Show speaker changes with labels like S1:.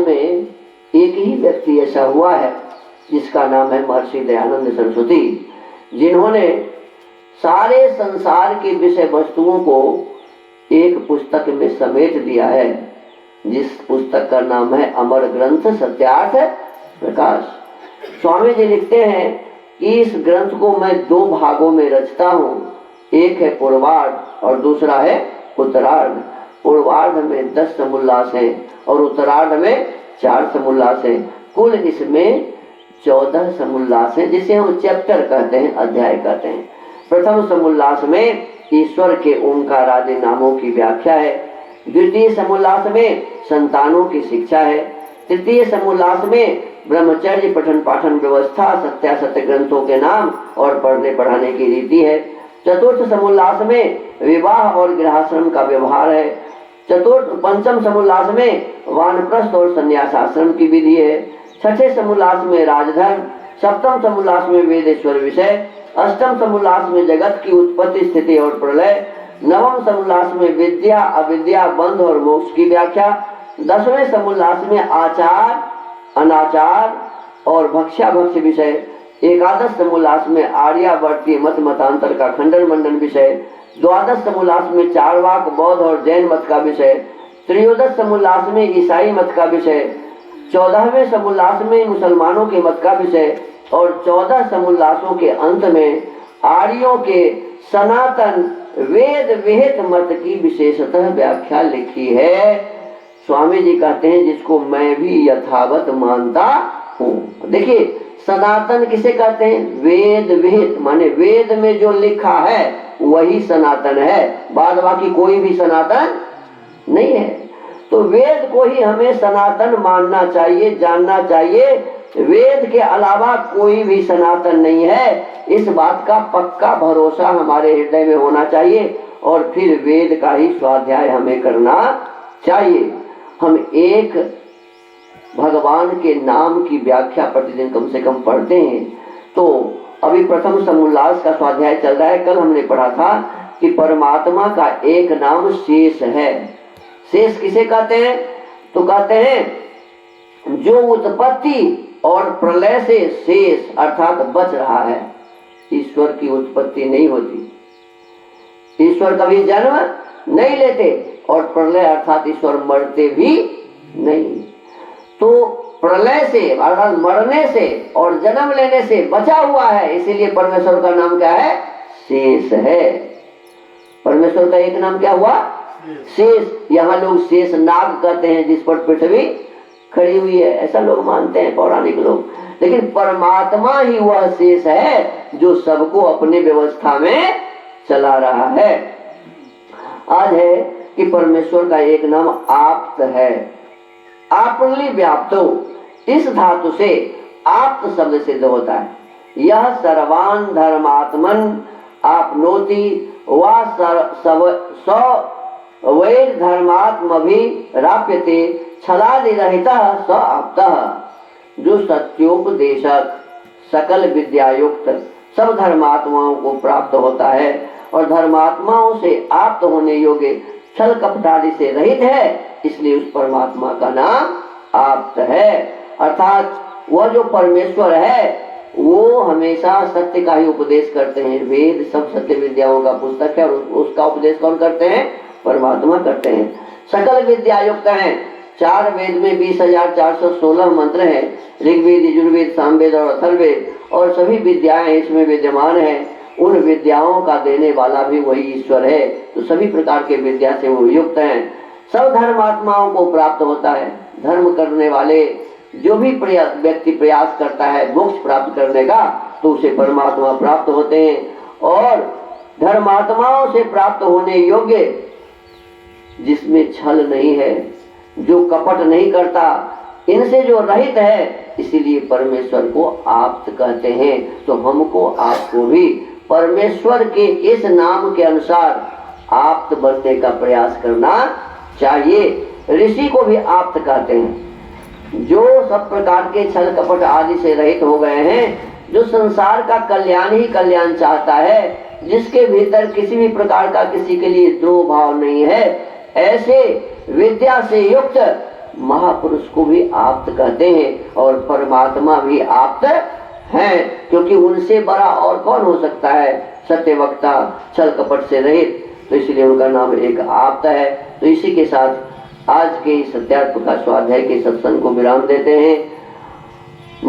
S1: में एक ही व्यक्ति ऐसा हुआ है जिसका नाम है महर्षि दयानंद सरस्वती, जिन्होंने सारे संसार की विषय वस्तुओं को एक पुस्तक में समेट दिया है, जिस पुस्तक का नाम है अमर ग्रंथ सत्यार्थ प्रकाश। स्वामी जी लिखते हैं कि इस ग्रंथ को मैं 2 भागों में रचता हूँ, एक है पूर्वार्ध और दूसरा है उत्तरार्ध। पूर्वार्ध में 10 समोल्लास हैं और उत्तरार्ध में 4 समोल्लास हैं। कुल इसमें 14 समोल्लास हैं, जिसे हम चैप्टर कहते हैं, अध्याय कहते हैं। प्रथम समोल्लास में ईश्वर के ओंकार आदि नामों की व्याख्या है, द्वितीय समोल्लास में संतानों की शिक्षा है, तृतीय समोल्लास में ब्रह्मचर्य पठन पाठन व्यवस्था, सत्यासत्य ग्रंथों के नाम और पढ़ने पढ़ाने की रीति है। चतुर्थ समोल्लास में विवाह और गृहस्थाश्रम का व्यवहार है। पंचम समोल्लास में वानप्रस्थ और संन्यासाश्रम की विधि है। छठे समोल्लास में राजधर्म, सप्तम समोल्लास में वेदेश्वर विषय, अष्टम समोल्लास में जगत की उत्पत्ति स्थिति और प्रलय, नवम समोल्लास में विद्या अविद्या बंध और मोक्ष की व्याख्या, 10वें समोल्लास में आचार अनाचार और भक्ष्या भक्ष्य विषय, एकादश समोल्लास में आर्यावर्ती मत मतांतर का खंडन मंडन विषय, द्वादश समोल्लास में चारवाक बौद्ध और जैन मत का विषय, त्रयोदश समोल्लास में ईसाई मत का विषय, 14वें समोल्लास में मुसलमानों के मत का विषय और 14 समोल्लासों के अंत में आर्यों के सनातन वेद विहित मत की विशेषतः व्याख्या लिखी है। स्वामी जी कहते हैं जिसको मैं भी यथावत मानता हूँ। देखिए सनातन किसे कहते हैं? वेद विहित, माने वेद में जो लिखा है वही सनातन है, बाद बाकी कोई भी सनातन नहीं है। तो वेद को ही हमें सनातन मानना चाहिए, जानना चाहिए। वेद के अलावा कोई भी सनातन नहीं है, इस बात का पक्का भरोसा हमारे हृदय में होना चाहिए और फिर वेद का ही स्वाध्याय हमें करना चाहिए। हम एक भगवान के नाम की व्याख्या प्रतिदिन कम से कम पढ़ते हैं। तो अभी प्रथम समोल्लास का स्वाध्याय चल रहा है। कल हमने पढ़ा था कि परमात्मा का एक नाम शेष है। शेष किसे कहते हैं? तो कहते हैं जो उत्पत्ति और प्रलय से शेष अर्थात बच रहा है। ईश्वर की उत्पत्ति नहीं होती, ईश्वर कभी जन्म नहीं लेते और प्रलय अर्थात ईश्वर मरते भी नहीं। तो प्रलय से अर्थात मरने से और जन्म लेने से बचा हुआ है, इसीलिए परमेश्वर का नाम क्या है? शेष है। परमेश्वर का एक नाम क्या हुआ? शेष। यहाँ लोग शेष नाग कहते हैं जिस पर पृथ्वी खड़ी हुई है, ऐसा लोग मानते हैं पौराणिक लोग। लेकिन परमात्मा ही वह शेष है जो सबको अपने व्यवस्था में चला रहा है। आज है कि परमेश्वर का एक नाम आप्त है। आपली व्याप्तो, इस धातु से आप्त शब्द सिद्ध होता है। यह सर्वान धर्मात्मन आपनोति वा वैर धर्मात्मभि राप्यते छलादि रहितः स आप्तः। जो सत्योपदेशक सकल विद्यायुक्त सब धर्मात्माओं को प्राप्त होता है और धर्मात्माओं से आप्त होने योग्य छल कपटादि से रहित है, इसलिए उस परमात्मा का नाम आप्त है। अर्थात वह जो परमेश्वर है वो हमेशा सत्य का ही उपदेश करते हैं। वेद सब सत्य विद्याओं का पुस्तक है और उसका उपदेश कौन करते हैं? परमात्मा करते हैं। सकल विद्या युक्त हैं। 4 वेद में 20,416 मंत्र हैं। ऋग्वेद, यजुर्वेद, सामवेद और अथर्ववेद और सभी विद्याएं इसमें विद्यमान हैं। उन विद्याओं का देने वाला भी वही ईश्वर है। तो सभी प्रकार के विद्या से वो युक्त हैं। सब धर्मात्माओं को प्राप्त होता है। धर्म करने वाले जो भी व्यक्ति प्रयास करता है मोक्ष प्राप्त करने का, तो उसे परमात्मा प्राप्त होते हैं। और धर्मात्माओं से प्राप्त होने योग्य जिसमें छल नहीं है, जो कपट नहीं करता, इनसे जो रहित है, इसीलिए परमेश्वर को आप्त कहते हैं। तो हमको आपको भी परमेश्वर के इस नाम के अनुसार आप्त बनने का प्रयास करना चाहिए। ऋषि को भी आप्त कहते हैं। जो सब प्रकार के छल कपट आदि से रहित हो गए हैं, जो संसार का कल्याण ही कल्याण चाहता है, जिसके भीतर किसी भी प्रकार का किसी के लिए द्रोह भाव नहीं है, ऐसे विद्या से युक्त महापुरुष को भी आप्त कहते हैं और परमात्मा भी आप्त हैं, क्योंकि उनसे बड़ा और कौन हो सकता है, सत्य वक्ता, छल कपट से रहित, तो इसलिए उनका नाम एक आप्त है। तो इसी के साथ आज के इस अध्यात्म का स्वाध्याय के सत्संग को विराम देते हैं।